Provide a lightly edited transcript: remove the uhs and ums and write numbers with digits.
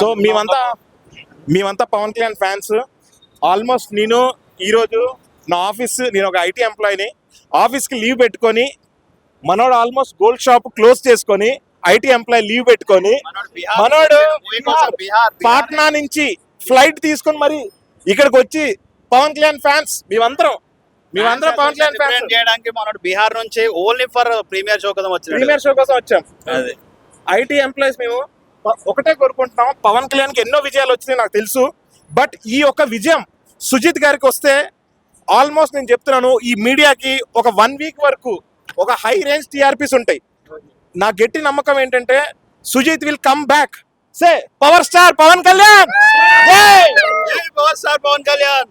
So మేమంతా Pawan Kalyan fans. Almost నేను ఈరోజు నా నేను ఒక ఐటీ ఎంప్లాయీని, ఆఫీస్కి లీవ్ పెట్టుకొని మనోడు ఆల్మోస్ట్ గోల్డ్ షాప్ క్లోజ్ చేసుకొని ఐటీ ఎంప్లాయీ లీవ్ పెట్టుకొని మనోడు పాట్నా నుంచి ఫ్లైట్ తీసుకొని మరి ఇక్కడికి వచ్చి పవన్ కళ్యాణ్ ఫ్యాన్స్ మేమందరం పవన్ కళ్యాణ్ ఫ్యాన్స్ చేయడానికి మనోడు బీహార్ నుంచి ఓన్లీ ఫర్ ప్రీమియర్ షో కోసం వచ్చాం. ఐటీ ఎంప్లాయీస్ మేము ఒకటే కోరుకుంటున్నాం, పవన్ కళ్యాణ్కి ఎన్నో విజయాలు వచ్చినాయి నాకు తెలుసు. బట్ ఈ ఒక్క విజయం సుజిత్ గారికి వస్తే ఆల్మోస్ట్ నేను చెప్తున్నాను ఈ మీడియాకి ఒక 1 వీక్ వరకు ఒక హై రేంజ్ టీఆర్పీస్ ఉంటాయి. నా గట్టి నమ్మకం ఏంటంటే Sujeeth will come back. Say power star Pawan Kalyan, power star Pawan Kalyan.